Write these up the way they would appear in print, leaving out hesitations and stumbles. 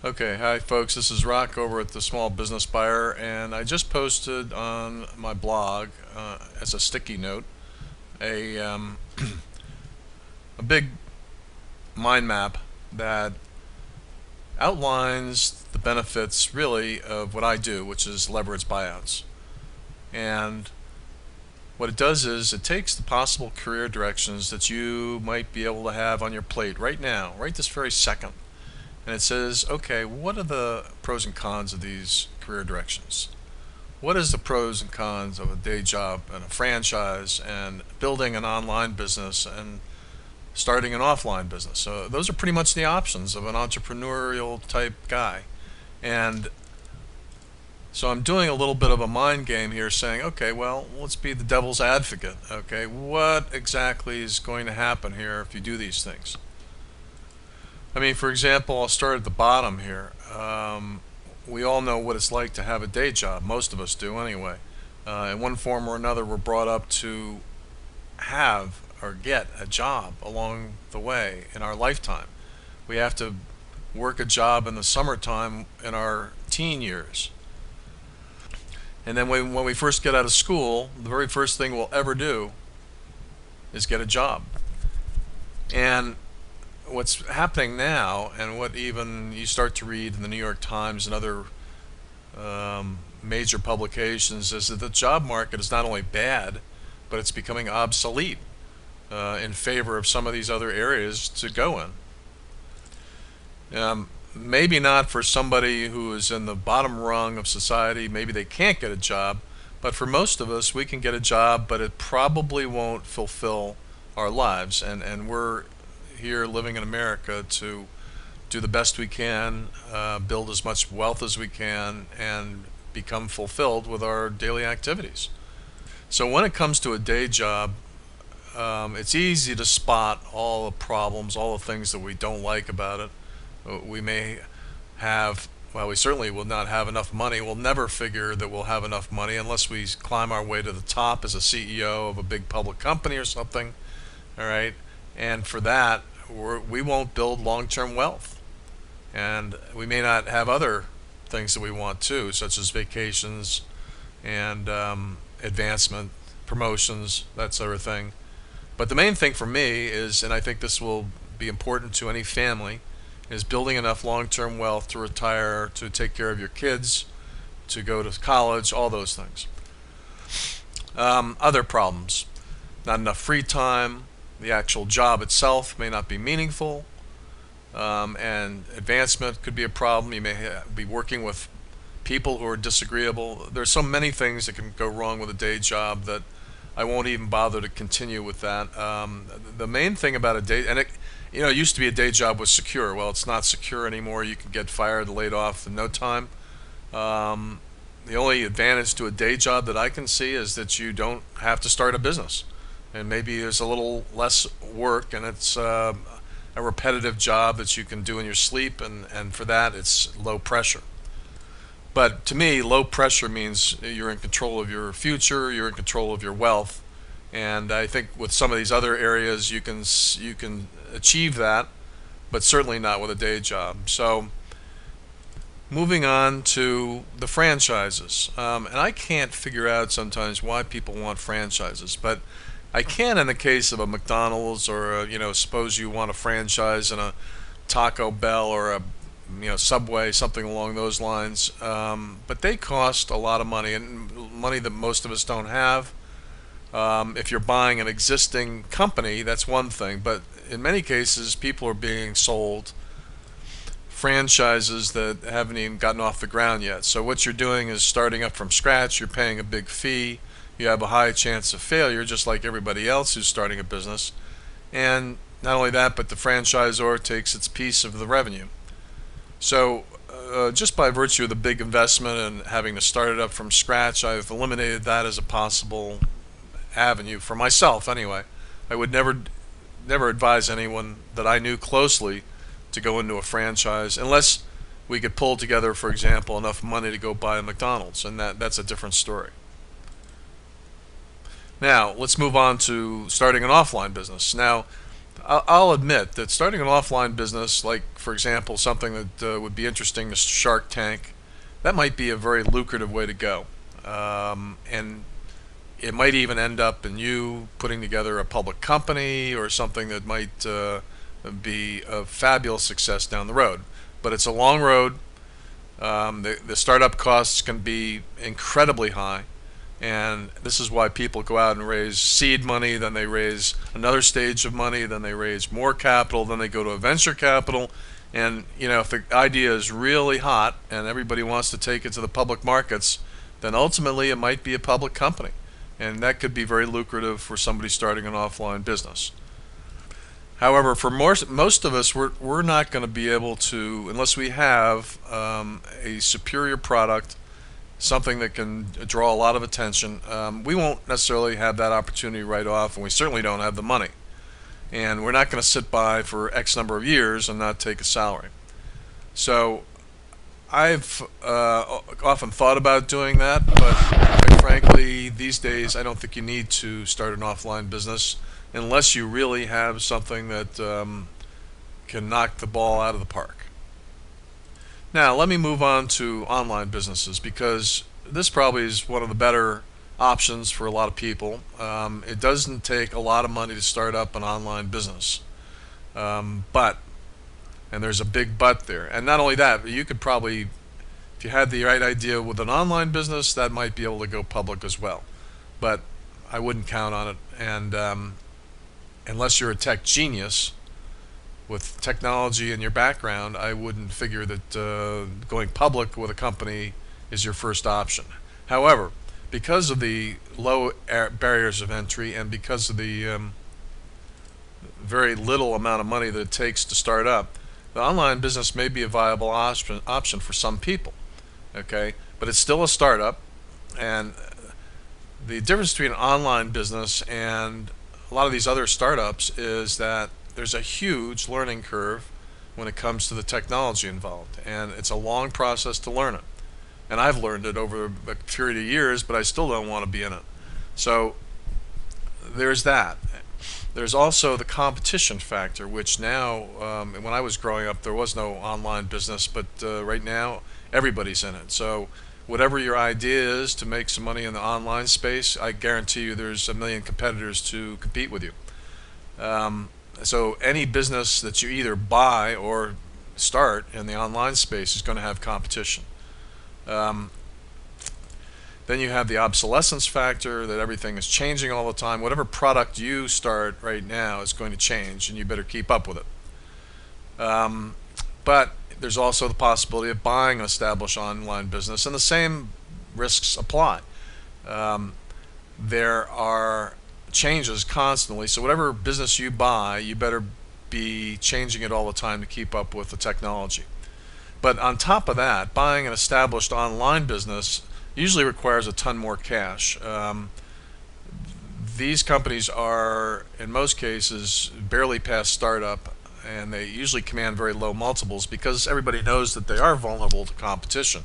Okay, hi folks, this is Rock over at the Small Business Buyer, and I just posted on my blog as a sticky note a a big mind map that outlines the benefits really of what I do, which is leverage buyouts. And what it does is it takes the possible career directions that you might be able to have on your plate right now, right this very second, and it says, okay, what are the pros and cons of these career directions? What is the pros and cons of a day job and a franchise and building an online business and starting an offline business? So those are pretty much the options of an entrepreneurial type guy. And so I'm doing a little bit of a mind game here saying, okay, well, let's be the devil's advocate. Okay, what exactly is going to happen here if you do these things? I mean, for example, I'll start at the bottom here. We all know what it's like to have a day job. Most of us do anyway. In one form or another, we're brought up to have or get a job along the way in our lifetime. We have to work a job in the summertime in our teen years. And then when we first get out of school, the very first thing we'll ever do is get a job. And what's happening now, and what even you start to read in the New York Times and other major publications, is that the job market is not only bad, but it's becoming obsolete in favor of some of these other areas to go in. Maybe not for somebody who is in the bottom rung of society, maybe they can't get a job, but for most of us, we can get a job, but it probably won't fulfill our lives. And we're here living in America to do the best we can, build as much wealth as we can, and become fulfilled with our daily activities. So when it comes to a day job, it's easy to spot all the problems, all the things that we don't like about it. We may have, well, we certainly will not have enough money. We'll never figure that we'll have enough money unless we climb our way to the top as a CEO of a big public company or something. All right. And for that, we won't build long-term wealth. And we may not have other things that we want too, such as vacations and advancement, promotions, that sort of thing. But the main thing for me is, and I think this will be important to any family, is building enough long-term wealth to retire, to take care of your kids, to go to college, all those things. Other problems: not enough free time, the actual job itself may not be meaningful, and advancement could be a problem. You may be working with people who are disagreeable. There's so many things that can go wrong with a day job that I won't even bother to continue with that. The main thing about a day, and it used to be a day job was secure. Well, it's not secure anymore. You can get fired, laid off in no time. The only advantage to a day job that I can see is that you don't have to start a business, and maybe there's a little less work, and it's a repetitive job that you can do in your sleep, and for that it's low pressure. But to me, low pressure means you're in control of your future, you're in control of your wealth, and I think with some of these other areas you can achieve that, but certainly not with a day job. So moving on to the franchises, and I can't figure out sometimes why people want franchises, but I can in the case of a McDonald's, or suppose you want a franchise in a Taco Bell or a Subway, something along those lines. But they cost a lot of money, and money that most of us don't have. If you're buying an existing company, that's one thing, but in many cases people are being sold franchises that haven't even gotten off the ground yet. So what you're doing is starting up from scratch. You're paying a big fee. You have a high chance of failure, just like everybody else who's starting a business. And not only that, but the franchisor takes its piece of the revenue. So just by virtue of the big investment and having to start it up from scratch, I've eliminated that as a possible avenue for myself anyway. I would never advise anyone that I knew closely to go into a franchise unless we could pull together, for example, enough money to go buy a McDonald's, and that's a different story. Now, let's move on to starting an offline business. Now, I'll admit that starting an offline business, like for example, something that would be interesting to Shark Tank, that might be a very lucrative way to go. And it might even end up in you putting together a public company or something that might be a fabulous success down the road. But it's a long road. The startup costs can be incredibly high, and this is why people go out and raise seed money, then they raise another stage of money, then they raise more capital, then they go to a venture capital. And if the idea is really hot and everybody wants to take it to the public markets, then ultimately it might be a public company, and that could be very lucrative for somebody starting an offline business. However, for most of us, we're not going to be able to, unless we have a superior product, something that can draw a lot of attention. We won't necessarily have that opportunity right off, and we certainly don't have the money. And we're not going to sit by for X number of years and not take a salary. So I've often thought about doing that, but quite frankly, these days I don't think you need to start an offline business unless you really have something that can knock the ball out of the park. Now, let me move on to online businesses, because this probably is one of the better options for a lot of people. It doesn't take a lot of money to start up an online business, but, and there's a big but there. And not only that, but you could probably, if you had the right idea with an online business, that might be able to go public as well. But I wouldn't count on it. And unless you're a tech genius with technology in your background, I wouldn't figure that going public with a company is your first option. However, because of the low barriers of entry and because of the very little amount of money that it takes to start up, the online business may be a viable option for some people. Okay, but it's still a startup, and the difference between an online business and a lot of these other startups is that there's a huge learning curve when it comes to the technology involved, and it's a long process to learn it. And I've learned it over a period of years, but I still don't want to be in it. So there's that. There's also the competition factor, which now, when I was growing up, there was no online business, but right now everybody's in it. So whatever your idea is to make some money in the online space, I guarantee you there's a million competitors to compete with you. So any business that you either buy or start in the online space is going to have competition. Then you have the obsolescence factor, that everything is changing all the time. Whatever product you start right now is going to change, and you better keep up with it. But there's also the possibility of buying an established online business, and the same risks apply. There are changes constantly, so whatever business you buy, you better be changing it all the time to keep up with the technology. But on top of that, buying an established online business usually requires a ton more cash. These companies are, in most cases, barely past startup, and they usually command very low multiples because everybody knows that they are vulnerable to competition.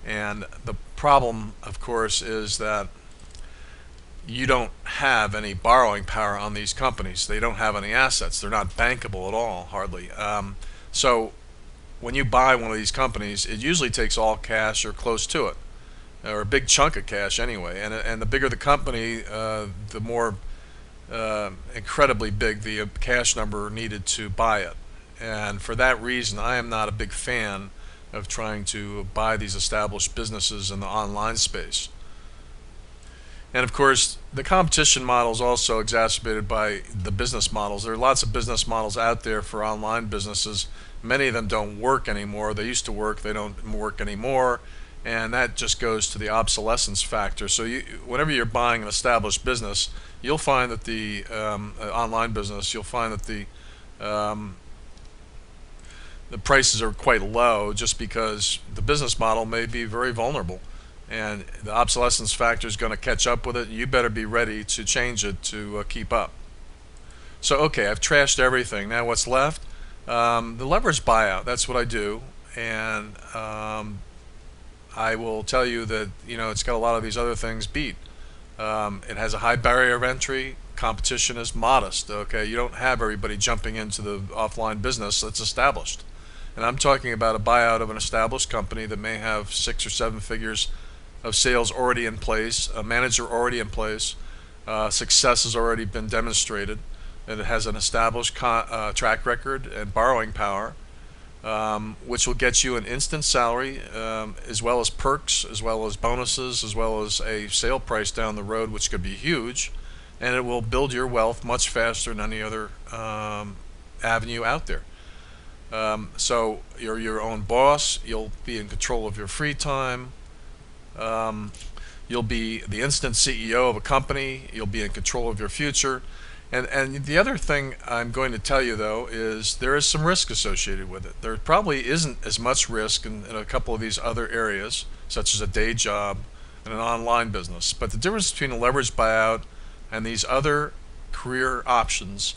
And the problem, of course, is that you don't have any borrowing power on these companies. They don't have any assets. They're not bankable at all, hardly. So when you buy one of these companies, it usually takes all cash or close to it, or a big chunk of cash anyway. And the bigger the company, the more incredibly big the cash number needed to buy it. And for that reason, I am not a big fan of trying to buy these established businesses in the online space. And of course, the competition model is also exacerbated by the business models. There are lots of business models out there for online businesses. Many of them don't work anymore. They used to work, they don't work anymore. And that just goes to the obsolescence factor. So whenever you're buying an established business, you'll find that the online business, you'll find that the prices are quite low just because the business model may be very vulnerable. And the obsolescence factor is going to catch up with it. You better be ready to change it to keep up. So, okay, I've trashed everything. Now what's left? The leverage buyout. That's what I do. And I will tell you that it's got a lot of these other things beat. It has a high barrier of entry, competition is modest. Okay, you don't have everybody jumping into the offline business that's established. And I'm talking about a buyout of an established company that may have 6 or 7 figures of sales already in place, a manager already in place, success has already been demonstrated, and it has an established track record and borrowing power, which will get you an instant salary, as well as perks, as well as bonuses, as well as a sale price down the road, which could be huge, and it will build your wealth much faster than any other avenue out there. So you're your own boss. You'll be in control of your free time. You'll be the instant CEO of a company. You'll be in control of your future. And the other thing I'm going to tell you, though, is there is some risk associated with it. There probably isn't as much risk in a couple of these other areas, such as a day job and an online business. But the difference between a leveraged buyout and these other career options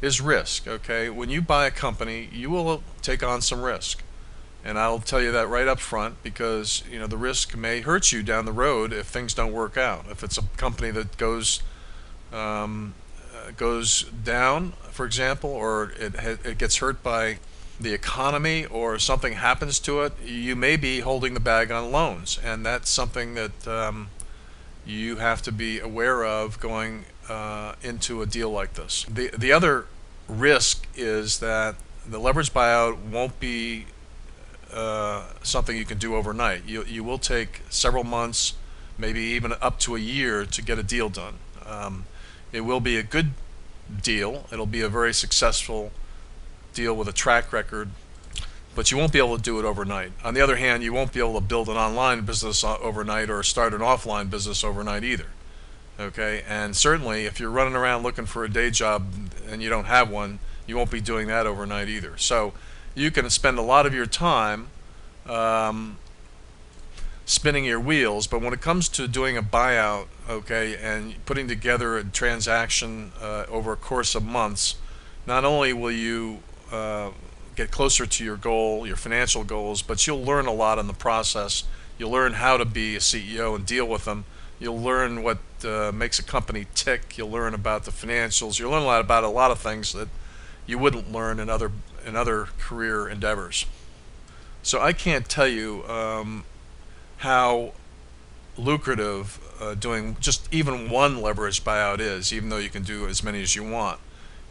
is risk. Okay, when you buy a company, you will take on some risk, and I'll tell you that right up front, because the risk may hurt you down the road if things don't work out. If it's a company that goes down, for example, or it gets hurt by the economy, or something happens to it, you may be holding the bag on loans, and that's something that you have to be aware of going into a deal like this. The other risk is that the leveraged buyout won't be something you can do overnight. You will take several months, maybe even up to a year, to get a deal done. It will be a good deal. It'll be a very successful deal with a track record, but you won't be able to do it overnight. On the other hand, you won't be able to build an online business overnight or start an offline business overnight either. Okay, and certainly if you're running around looking for a day job and you don't have one, you won't be doing that overnight either. So you can spend a lot of your time spinning your wheels, but when it comes to doing a buyout, okay, and putting together a transaction over a course of months, not only will you get closer to your goal, your financial goals, but you'll learn a lot in the process. You'll learn how to be a CEO and deal with them. You'll learn what makes a company tick. You'll learn about the financials. You'll learn a lot of things that you wouldn't learn in other career endeavors. So I can't tell you how lucrative doing just even one leveraged buyout is, even though you can do as many as you want.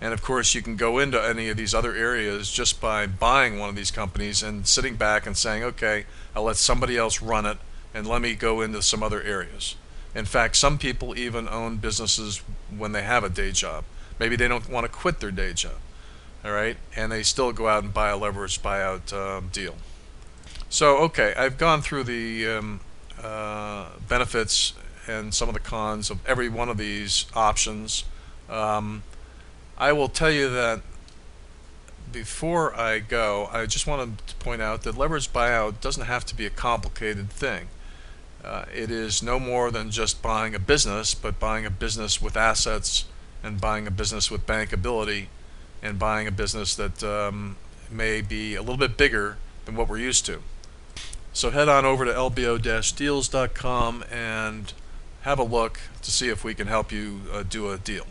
And of course, you can go into any of these other areas just by buying one of these companies and sitting back and saying, okay, I'll let somebody else run it and let me go into some other areas. In fact, some people even own businesses when they have a day job. Maybe they don't want to quit their day job, all right, and they still go out and buy a leveraged buyout deal. So, okay, I've gone through the benefits and some of the cons of every one of these options. I will tell you that before I go, I just wanted to point out that leveraged buyout doesn't have to be a complicated thing. It is no more than just buying a business, but buying a business with assets, and buying a business with bankability, and buying a business that may be a little bit bigger than what we're used to. So head on over to lbo-deals.com and have a look to see if we can help you do a deal.